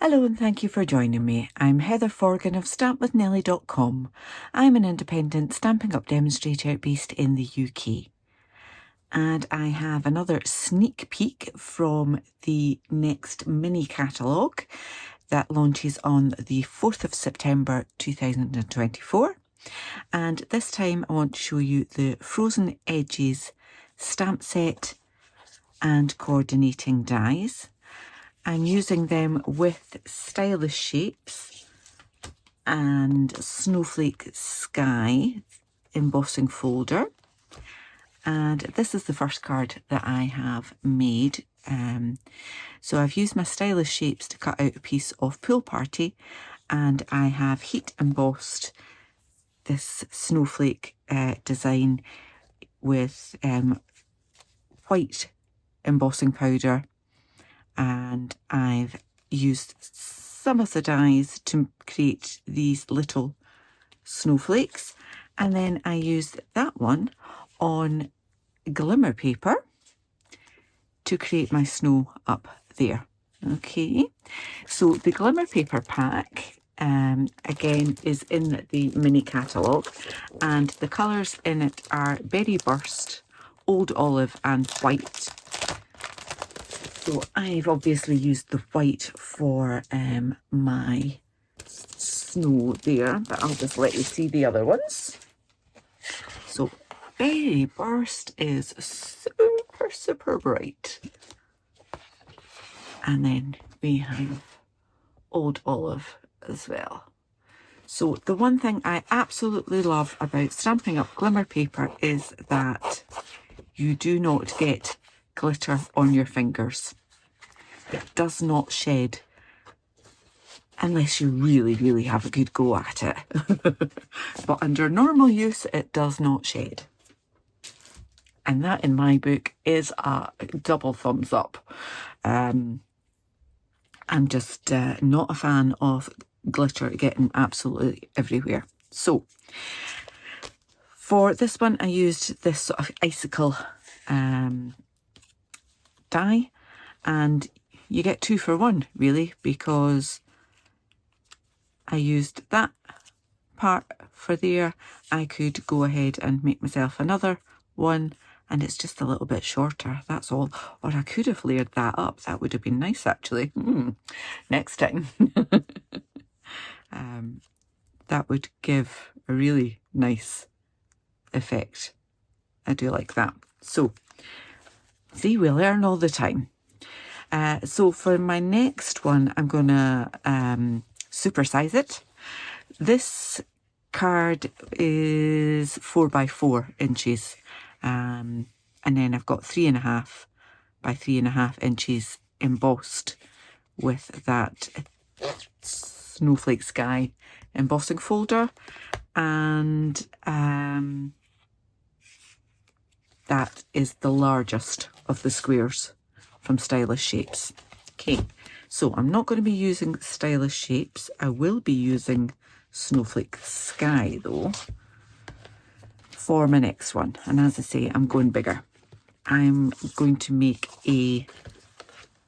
Hello and thank you for joining me. I'm Heather Forgan of stampwithnellie.com. I'm an independent Stampin' Up demonstrator based in the UK. And I have another sneak peek from the next mini catalogue that launches on the 4th of September 2024. And this time I want to show you the Frozen Edges stamp set and coordinating dies. I'm using them with Stylish Shapes and Snowflake Sky embossing folder. And this is the first card that I have made. So I've used my Stylish Shapes to cut out a piece of Pool Party, and I have heat embossed this snowflake design with white embossing powder, and I've used some of the dies to create these little snowflakes, and then I used that one on glimmer paper to create my snow up there. Okay, so the glimmer paper pack again is in the mini catalogue, and the colours in it are Berry Burst, Old Olive and White. So I've obviously used the white for my snow there, but I'll just let you see the other ones. So Berry Burst is super bright. And then we have Old Olive as well. So the one thing I absolutely love about Stampin' Up glimmer paper is that you do not get glitter on your fingers. It does not shed unless you really have a good go at it. But under normal use, it does not shed. And that in my book is a double thumbs up. I'm just not a fan of glitter getting absolutely everywhere. So for this one, I used this sort of icicle die, and you get 2 for 1 really, because I used that part for there. I could go ahead and make myself another one, and it's just a little bit shorter, that's all. Or I could have layered that up. That would have been nice actually. Next time. That would give a really nice effect. I do like that. So see, we learn all the time. So for my next one, I'm going to supersize it. This card is 4 by 4 inches. And then I've got 3.5 by 3.5 inches embossed with that Snowflake Sky embossing folder. And that is the largest of the squares from Stylish Shapes. Okay, so I'm not going to be using Stylish Shapes. I will be using Snowflake Sky though for my next one. And as I say, I'm going bigger. I'm going to make a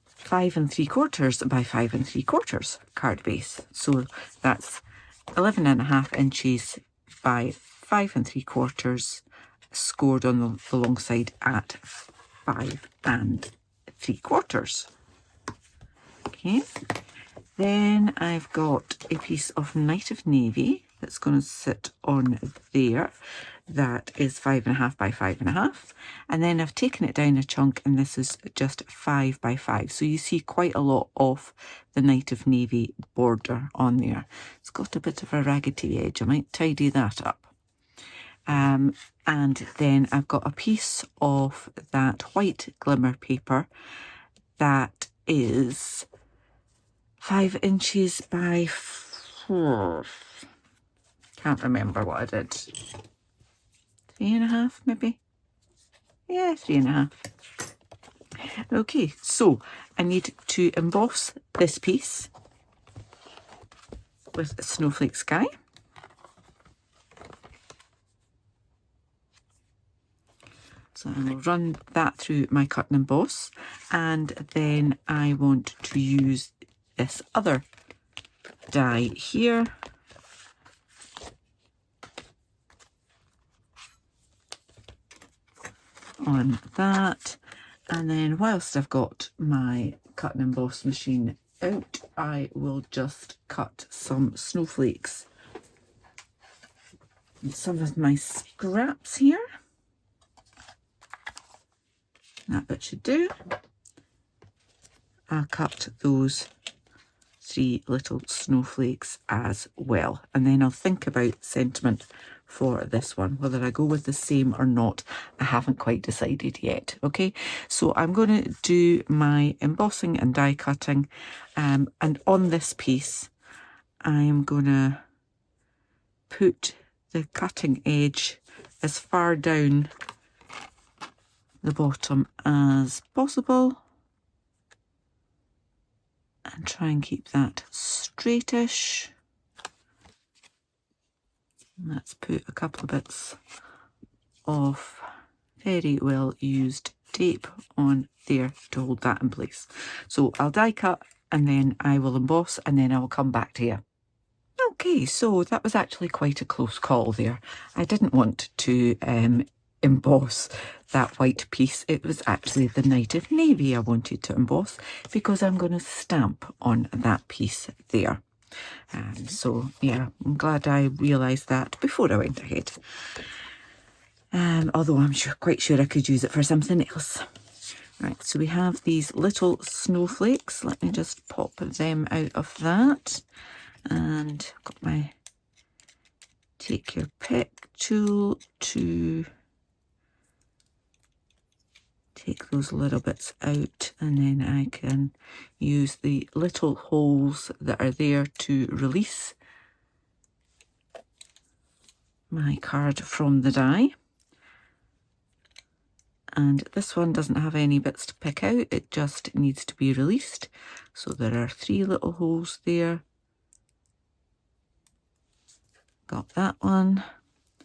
5 3/4 by 5 3/4 card base. So that's 11.5 inches by 5 3/4, scored on the long side at 5 3/4. Okay, then I've got a piece of Night of Navy that's going to sit on there. That is 5.5 by 5.5, and then I've taken it down a chunk, and this is just 5 by 5. So you see quite a lot of the Night of Navy border on there. It's got a bit of a raggedy edge. I might tidy that up. And then I've got a piece of that white glimmer paper that is 5 inches by 4. Can't remember what I did. 3.5 maybe? Yeah, 3.5. Okay, so I need to emboss this piece with Snowflake Sky. So I'll run that through my cut and emboss, and then I want to use this other die here. On that, and then whilst I've got my cut and emboss machine out, I will just cut some snowflakes. And some of my scraps here. That bit should do. I'll cut those 3 little snowflakes as well, and then I'll think about sentiment for this one, whether I go with the same or not. I haven't quite decided yet. Okay, so I'm going to do my embossing and die cutting, and on this piece I am going to put the cutting edge as far down the bottom as possible and try and keep that straightish. Let's put a couple of bits of very well used tape on there to hold that in place. So I'll die cut and then I will emboss and then I will come back to you. Okay, so that was actually quite a close call there. I didn't want to emboss that white piece. It was actually the Night of Navy I wanted to emboss because I'm going to stamp on that piece there. So yeah, I'm glad I realised that before I went ahead. Although I'm quite sure I could use it for something else. Right, so we have these little snowflakes. Let me just pop them out of that. And I've got my take your pick tool to take those little bits out, and then I can use the little holes that are there to release my card from the die. And this one doesn't have any bits to pick out, it just needs to be released. So there are 3 little holes there. Got that one.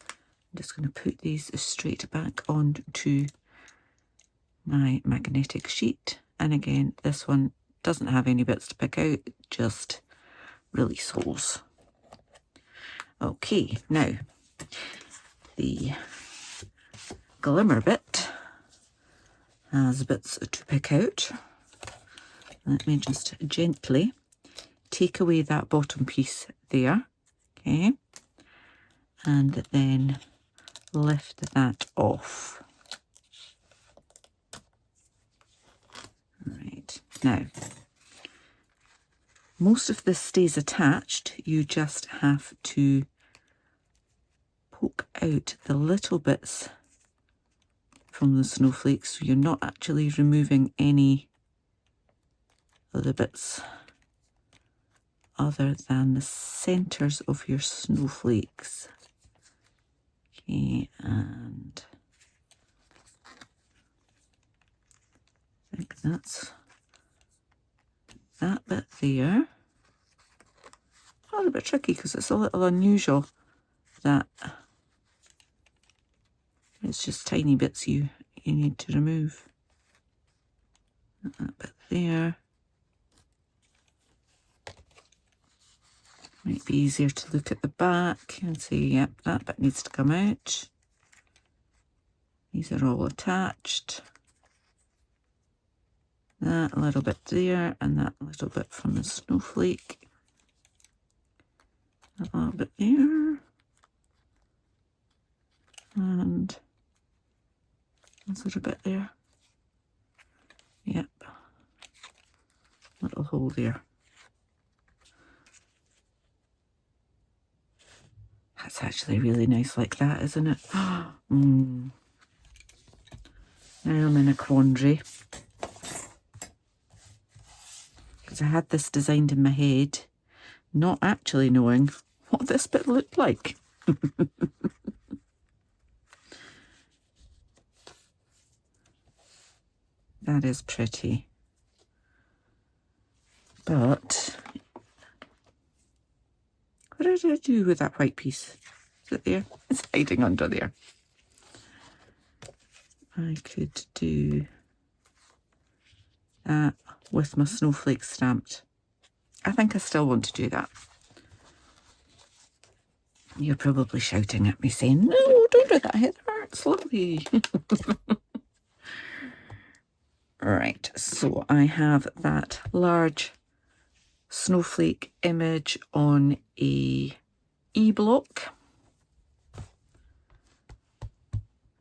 I'm just going to put these straight back onto my magnetic sheet, and again this one doesn't have any bits to pick out, just release holes. Okay, now the glimmer bit has bits to pick out. Let me just gently take away that bottom piece there, okay, and then lift that off. Right, now most of this stays attached, you just have to poke out the little bits from the snowflakes so you're not actually removing any of the bits other than the centres of your snowflakes. Okay, and I think that's that bit there. A little bit tricky because it's a little unusual that it's just tiny bits you need to remove. That bit there. Might be easier to look at the back and say, yep, that bit needs to come out. These are all attached. That little bit there, and that little bit from the snowflake. That little bit there. And this little bit there. Yep. Little hole there. That's actually really nice like that, isn't it? Now I'm in a quandary. Because I had this designed in my head, not actually knowing what this bit looked like. That is pretty. But what did I do with that white piece? Is it there? It's hiding under there. I could do that with my snowflake stamped I think I still want to do that. You're probably shouting at me saying, no, don't do that, it hurts, slowly. Right, so I have that large snowflake image on a E-block.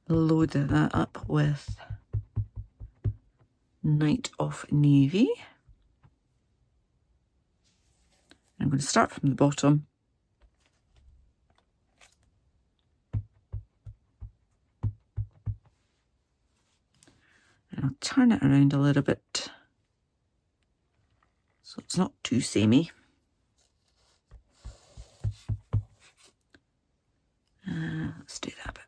Load that up with Night of Navy. I'm going to start from the bottom. And I'll turn it around a little bit so it's not too samey. Let's do that bit.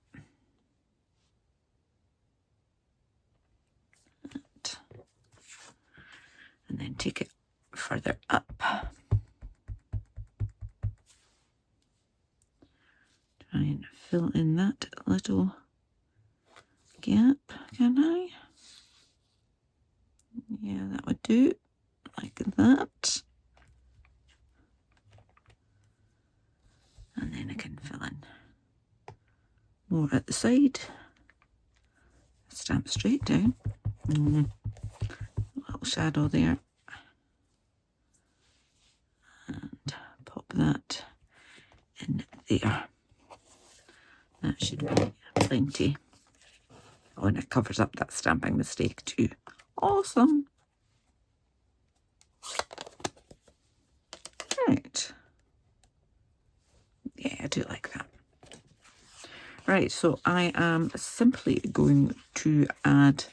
And then take it further up. Try and fill in that little gap, can I? Yeah, that would do, like that. And then I can fill in more at the side. Stamp straight down. Little shadow there. And pop that in there. That should be plenty. Oh, and it covers up that stamping mistake too. Awesome. Right. Yeah, I do like that. Right, so I am simply going to add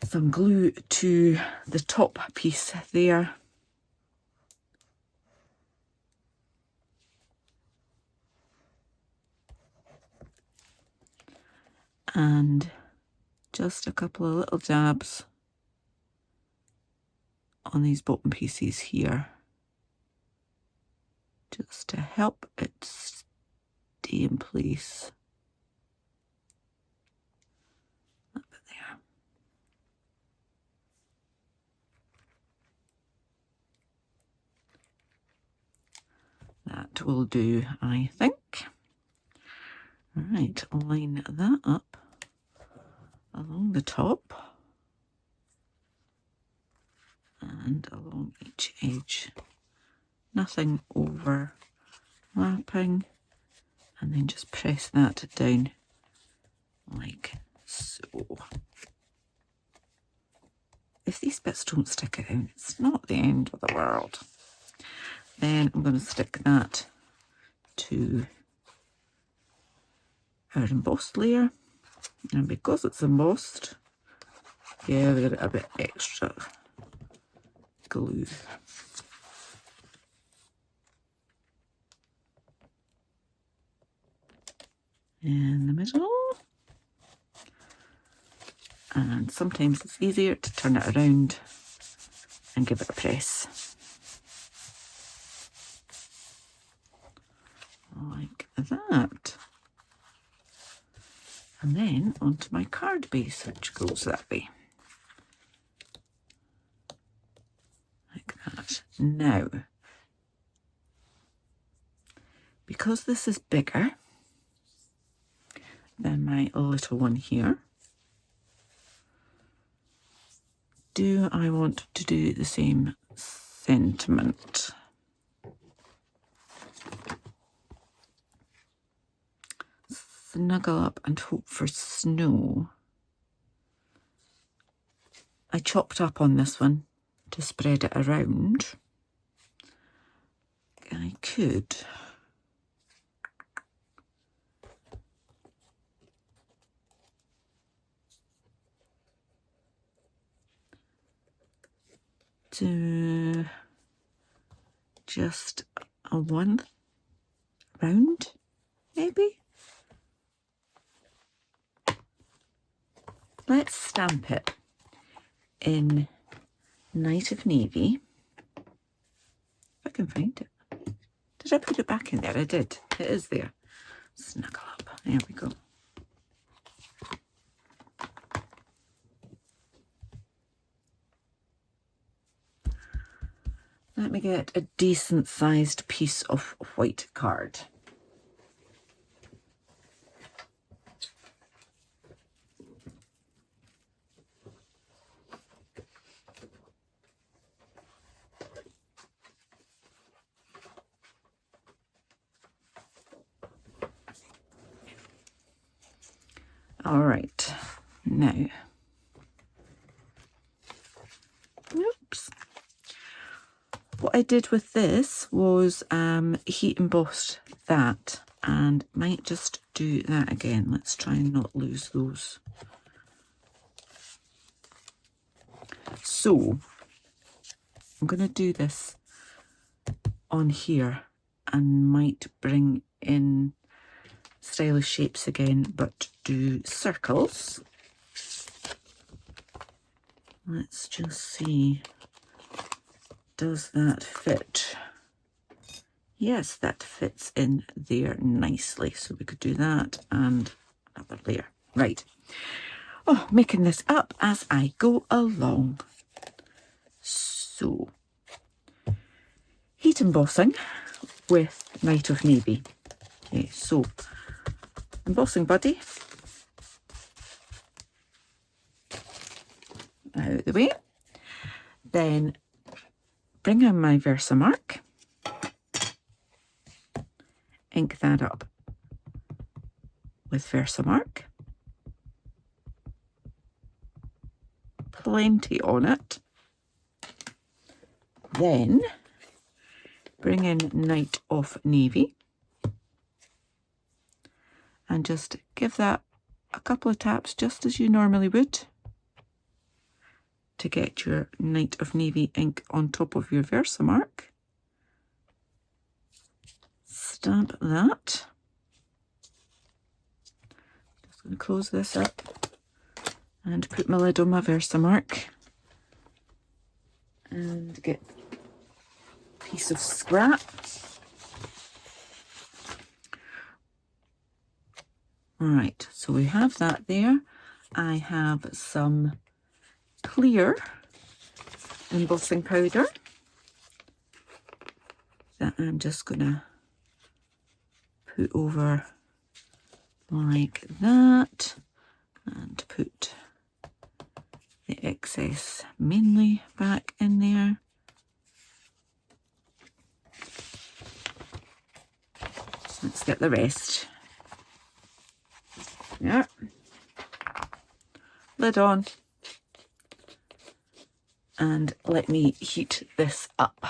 some glue to the top piece there. And just a couple of little dabs on these bottom pieces here, just to help it stay in place. Up there. That will do, I think. Right, line that up along the top and along each edge. Nothing overlapping, and then just press that down like so. If these bits don't stick out, it's not the end of the world. Then I'm going to stick that to our embossed layer, and because it's embossed, yeah, we've got a bit extra glue. In the middle, and sometimes it's easier to turn it around and give it a press. Like that. And then onto my card base, which goes that way. Like that. Now, because this is bigger than my little one here, do I want to do the same sentiment? Snuggle up and hope for snow. I chopped up on this one to spread it around. I could do just a one round, maybe. Let's stamp it in Night of Navy. If I can find it. Did I put it back in there? I did. It is there. Snuggle up. There we go. Let me get a decent sized piece of white card. All right, now, oops. What I did with this was heat embossed that, and might just do that again. Let's try and not lose those. So I'm going to do this on here and might bring in stylish shapes again, but do circles. Let's just see, does that fit? Yes, that fits in there nicely. So we could do that and another layer. Right. Oh, making this up as I go along. So, heat embossing with Night of Navy. Okay, so embossing buddy out of the way. Then bring in my Versamark, ink that up with Versamark. Plenty on it. Then bring in Night of Navy and just give that a couple of taps just as you normally would to get your Night of Navy ink on top of your Versamark. Stamp that. Just going to close this up and put my lid on my Versamark and get a piece of scrap. Right, so we have that there. I have some clear embossing powder that I'm just going to put over like that and put the excess mainly back in there. So let's get the rest. Yeah. Lid on. And let me heat this up.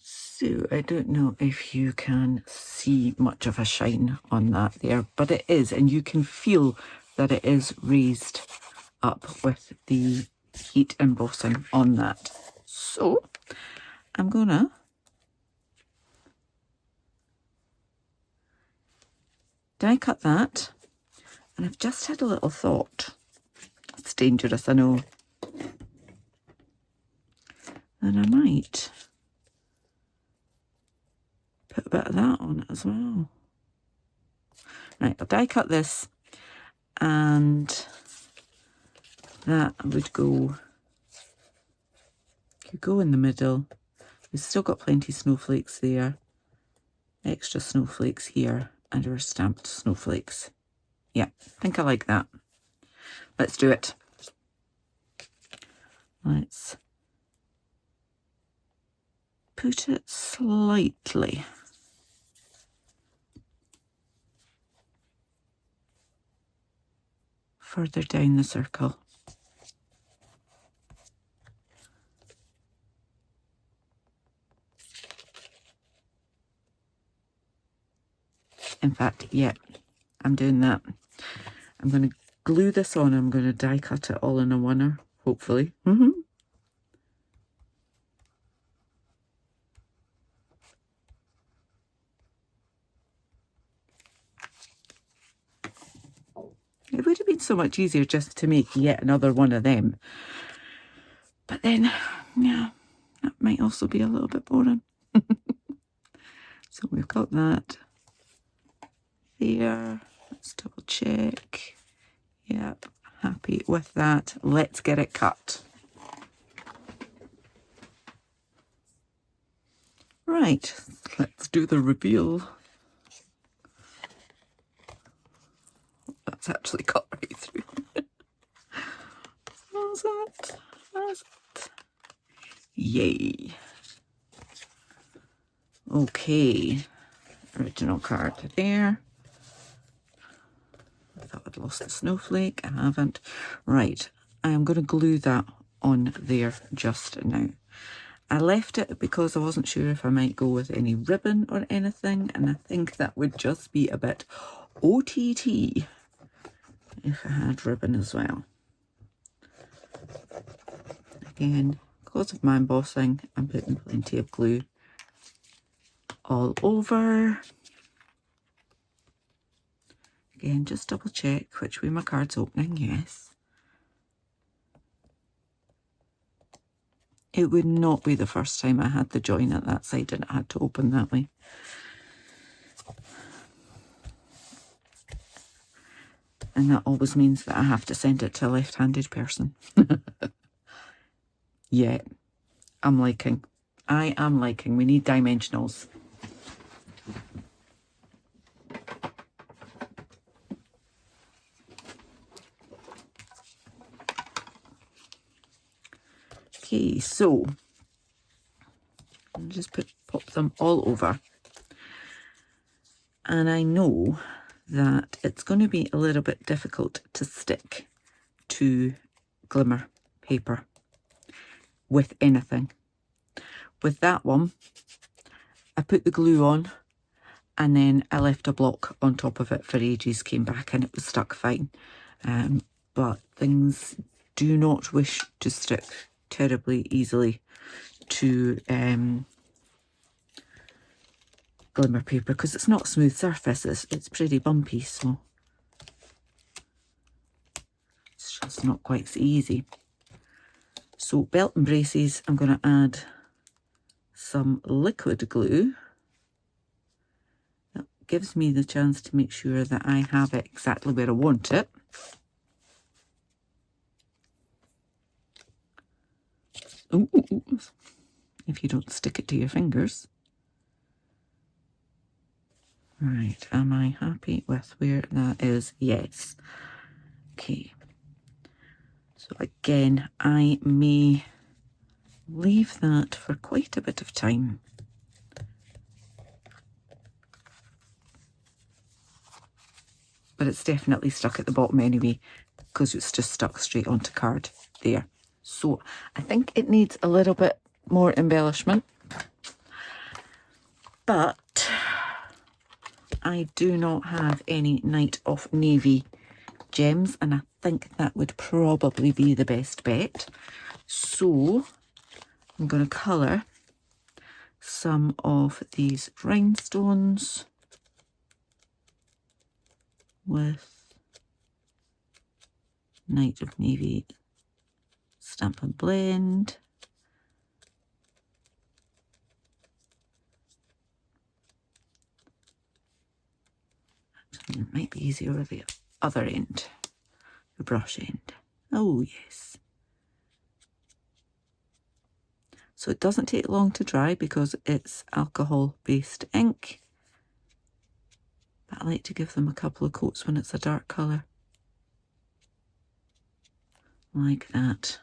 So I don't know if you can see much of a shine on that there, but it is, and you can feel that it is raised up with the heat embossing on that. So I'm gonna die cut that, and I've just had a little thought. It's dangerous, I know. And I might put a bit of that on it as well. Right, I'll die cut this, and that would go, could go in the middle. We've still got plenty of snowflakes there, extra snowflakes here, and our stamped snowflakes. Yeah, I think I like that. Let's do it. Let's put it slightly further down the circle. In fact, yeah, I'm doing that. I'm going to glue this on. I'm going to die cut it all in a oneer, hopefully. It would have been so much easier just to make yet another one of them. But then, yeah, that might also be a little bit boring. So we've got that there. Let's double check. Yep, happy with that. Let's get it cut. Right, let's do the reveal. That's actually cut right through. How's that? How's it? Yay. Okay, original card there. I thought I'd lost the snowflake. I haven't. Right, I am going to glue that on there just now. I left it because I wasn't sure if I might go with any ribbon or anything, and I think that would just be a bit OTT if I had ribbon as well. Again, because of my embossing, I'm putting plenty of glue all over. Again, just double check which way my card's opening. Yes. It would not be the first time I had the join at that side and it had to open that way. And that always means that I have to send it to a left-handed person. Yeah, I'm liking. I am liking. We need dimensionals. Okay, so I'll just pop them all over. And I know that it's going to be a little bit difficult to stick to glimmer paper with anything. With that one, I put the glue on and then I left a block on top of it for ages, came back and it was stuck fine. But things do not wish to stick terribly easily to glimmer paper because it's not a smooth surface, it's pretty bumpy, so it's just not quite so easy. So belt and braces, I'm going to add some liquid glue. That gives me the chance to make sure that I have it exactly where I want it. Ooh, if you don't stick it to your fingers. Right, am I happy with where that is? Yes. Okay. So again, I may leave that for quite a bit of time. But it's definitely stuck at the bottom anyway, because it's just stuck straight onto card there. So I think it needs a little bit more embellishment. But I do not have any Night of Navy gems, and I think that would probably be the best bet. So I'm going to colour some of these rhinestones with Night of Navy Stampin' Blend. It might be easier at the other end, the brush end. Oh yes. So it doesn't take long to dry because it's alcohol-based ink. But I like to give them a couple of coats when it's a dark colour. Like that.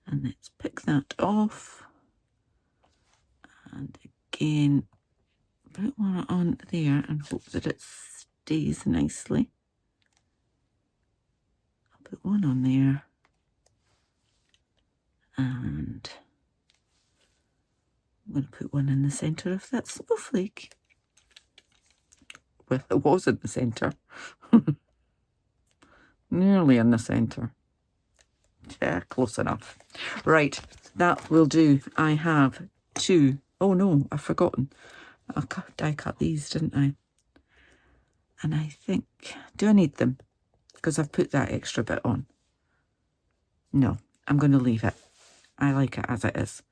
And let's pick that off. And again, put one on there and hope that it stays nicely. I'll put one on there. And I'm going to put one in the centre of that snowflake. Well, it was in the centre. Nearly in the centre. Yeah, close enough. Right, that will do. I have two. Oh no, I've forgotten. I die cut these, didn't I? And I think, do I need them? Because I've put that extra bit on. No, I'm going to leave it. I like it as it is.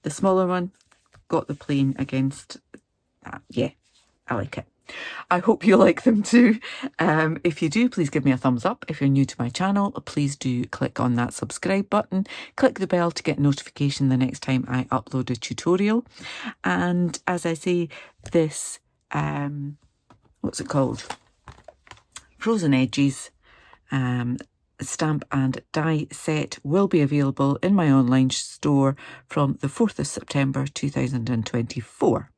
The smaller one, got the plain against that. Yeah, I like it. I hope you like them too. If you do, please give me a thumbs up. If you're new to my channel, please do click on that subscribe button. Click the bell to get notification the next time I upload a tutorial. And as I say, this, what's it called? Frozen Edges stamp and die set will be available in my online store from the 4th of September 2024.